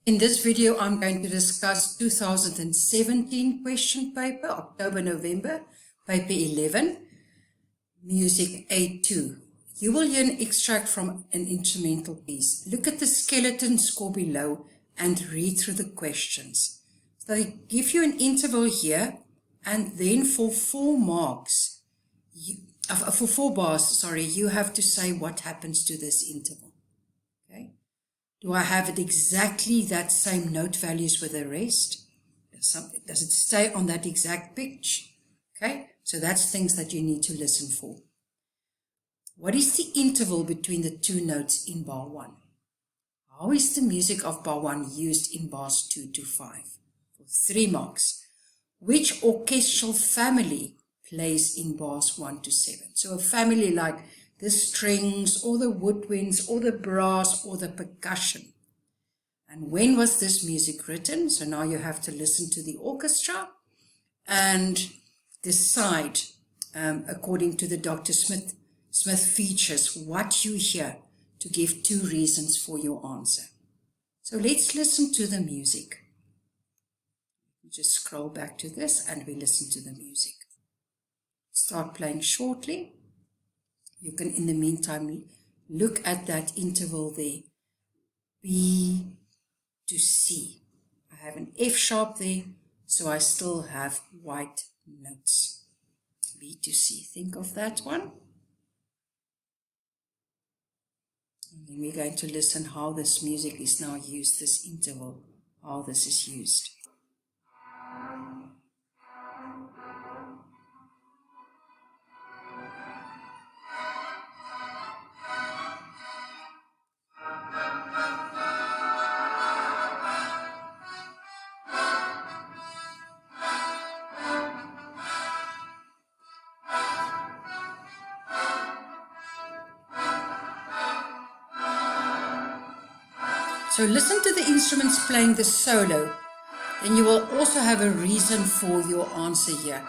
In this video, I'm going to discuss 2017 question paper, October-November, paper 11, music A2. You will hear an extract from an instrumental piece. Look at the skeleton score below and read through the questions. So they give you an interval here, and then for 4 marks, for 4 bars, you have to say what happens to this interval. Okay? Do I have it exactly that same note values with the rest? Does it stay on that exact pitch? Okay, so that's things that you need to listen for. What is the interval between the 2 notes in bar 1? How is the music of bar 1 used in bars 2 to 5? For 3 marks. Which orchestral family plays in bars 1 to 7? So a family like the strings or the woodwinds or the brass or the percussion. And when was this music written? So now you have to listen to the orchestra and decide, according to the Dr. Smith features, what you hear to give 2 reasons for your answer. So let's listen to the music. Just scroll back to this and we listen to the music. Start playing shortly. You can, in the meantime, look at that interval there. B to C. I have an F sharp there, so I still have white notes. B to C. Think of that one. And then we're going to listen how this music is now used, this interval, how this is used. So listen to the instruments playing the solo, then you will also have a reason for your answer here.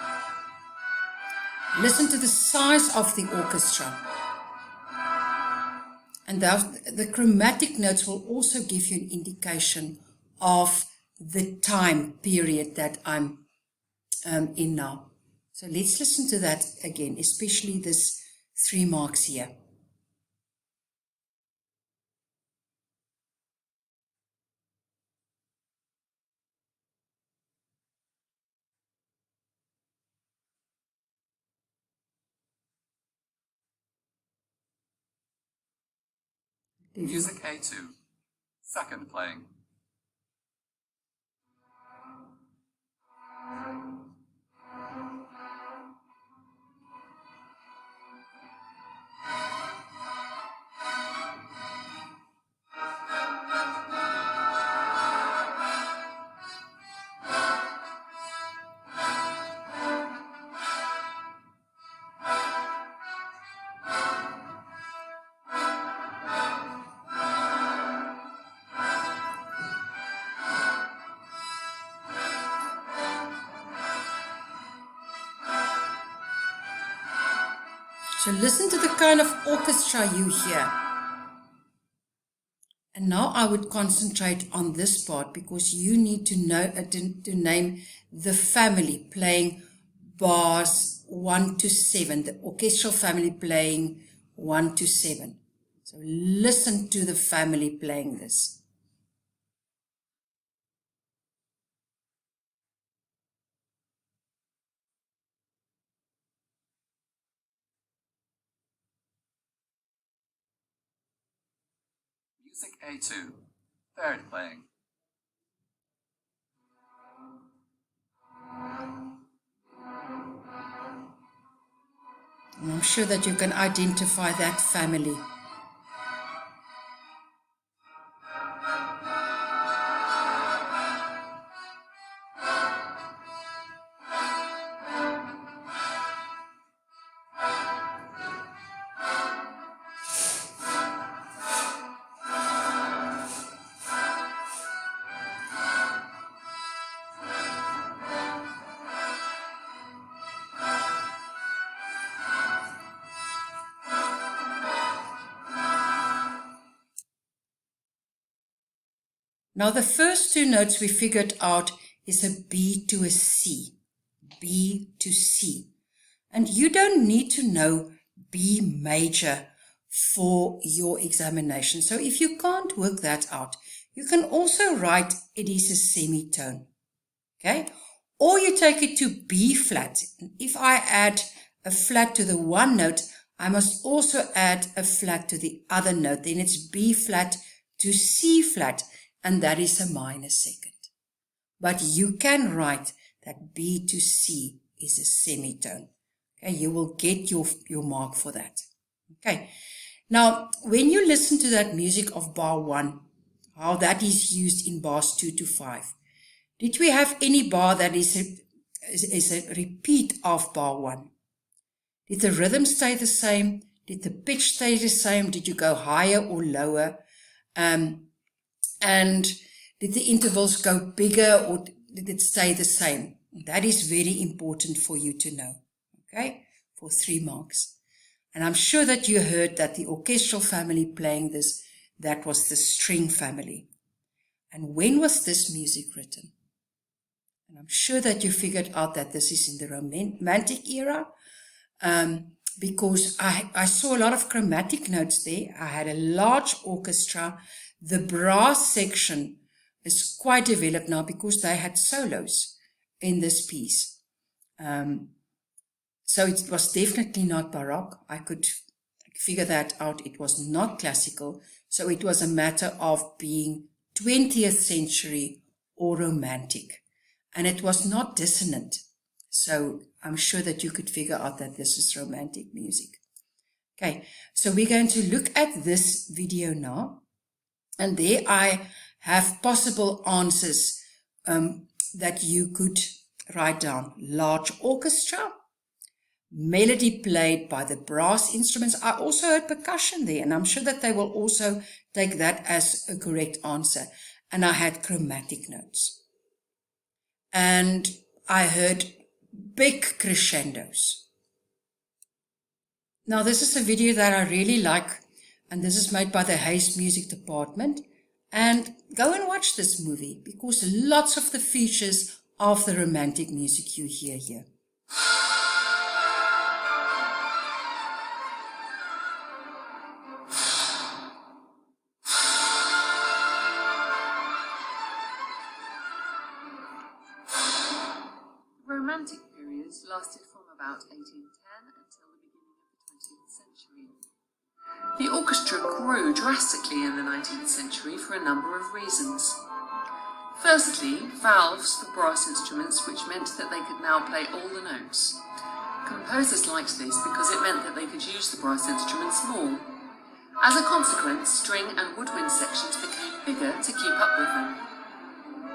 Listen to the size of the orchestra. And the chromatic notes will also give you an indication of the time period that I'm in now. So let's listen to that again, especially this 3 marks here. Music A2, second playing. So listen to the kind of orchestra you hear. And now I would concentrate on this part because you need to know to name the family playing bars 1 to 7, the orchestral family playing 1 to 7. So listen to the family playing this. Music A2, third playing. And I'm sure that you can identify that family. Now the first two notes we figured out is a B to a C. B to C. And you don't need to know B major for your examination. So if you can't work that out, you can also write it is a semitone. Okay? Or you take it to B flat. If I add a flat to the one note, I must also add a flat to the other note. Then it's B flat to C flat, and that is a minor second. But you can write that B to C is a semitone. Okay, you will get your mark for that. Okay, now when you listen to that music of bar 1, how that is used in bars 2 to 5, did we have any bar that is a repeat of bar 1? Did the rhythm stay the same? Did the pitch stay the same? Did you go higher or lower? And did the intervals go bigger or did it stay the same? That is very important for you to know, okay, for 3 marks. And I'm sure that you heard that the orchestral family playing this, that was the string family. And when was this music written? And I'm sure that you figured out that this is in the Romantic era, because I saw a lot of chromatic notes there. I had a large orchestra. The brass section is quite developed now because they had solos in this piece. So it was definitely not Baroque. I could figure that out. It was not classical. So it was a matter of being 20th century or Romantic. And it was not dissonant. So I'm sure that you could figure out that this is Romantic music. Okay, so we're going to look at this video now. And there I have possible answers that you could write down. Large orchestra, melody played by the brass instruments. I also heard percussion there, and I'm sure that they will also take that as a correct answer. And I had chromatic notes. And I heard big crescendos. Now this is a video that I really like, and this is made by the Hayes Music Department. And go and watch this movie because lots of the features of the Romantic music you hear here. Romantic periods lasted from about 1810 until the beginning of the 20th century. The orchestra grew drastically in the 19th century for a number of reasons. Firstly, valves for brass instruments, which meant that they could now play all the notes. Composers liked this because it meant that they could use the brass instruments more. As a consequence, string and woodwind sections became bigger to keep up with them.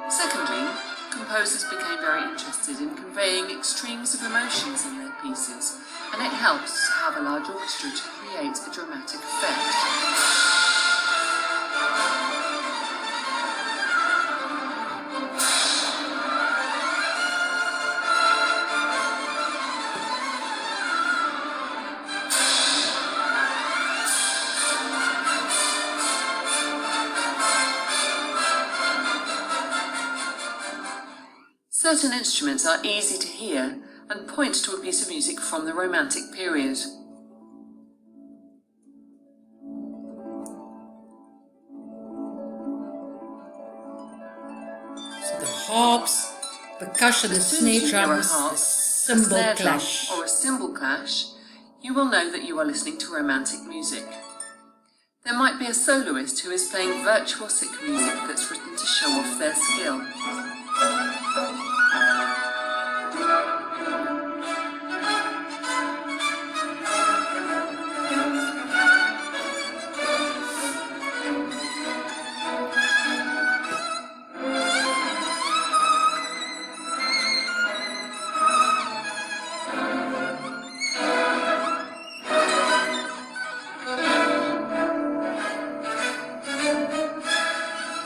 Secondly, composers became very interested in conveying extremes of emotions in their pieces, and it helps to have a large orchestra to create a dramatic effect. Certain instruments are easy to hear and point to a piece of music from the Romantic period. So the harps, percussion, the snare drums, the cymbal clash. Or a cymbal clash, you will know that you are listening to Romantic music. There might be a soloist who is playing virtuosic music that's written to show off their skill.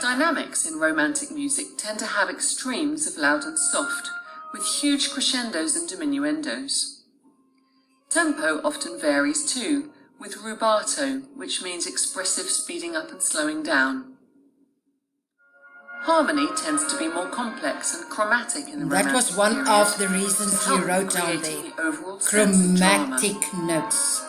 Dynamics in Romantic music tend to have extremes of loud and soft, with huge crescendos and diminuendos. Tempo often varies too, with rubato, which means expressive speeding up and slowing down. Harmony tends to be more complex and chromatic in the That was Romantic one period, of the reasons to you help wrote with down creating there. the overall sense of drama. Chromatic notes.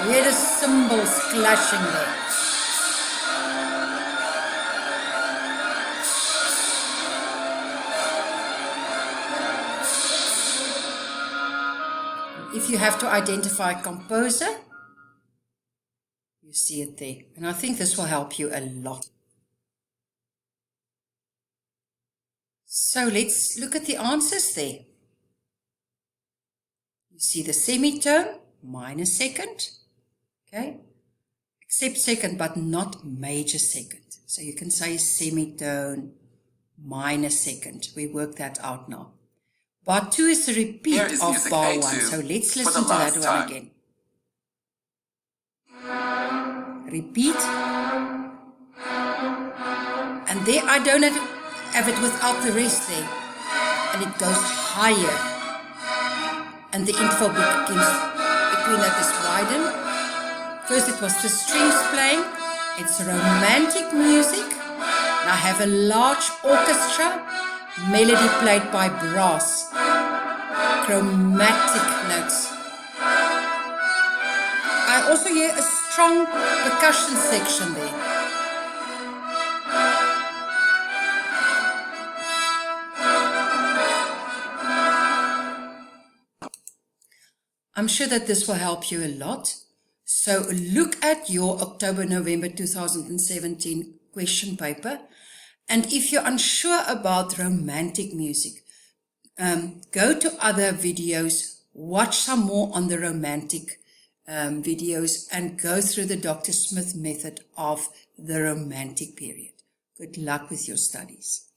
Hear the cymbals clashing there. If you have to identify a composer, you see it there. And I think this will help you a lot. So let's look at the answers there. You see the semitone, minor second. Okay, except second, but not major second. So you can say semitone, minor second. We work that out now. Bar 2 is a repeat Here is of music bar A2 1. So let's for listen the to that last one time. again. Repeat. And there I don't have it without the rest there. And it goes higher. And the interval between that is widened. First it was the strings playing, it's romantic music. Now I have a large orchestra, melody played by brass, chromatic notes. I also hear a strong percussion section there. I'm sure that this will help you a lot. So look at your October-November 2017 question paper. And if you're unsure about romantic music, go to other videos, watch some more on the romantic videos, and go through the Dr. Smith method of the romantic period. Good luck with your studies.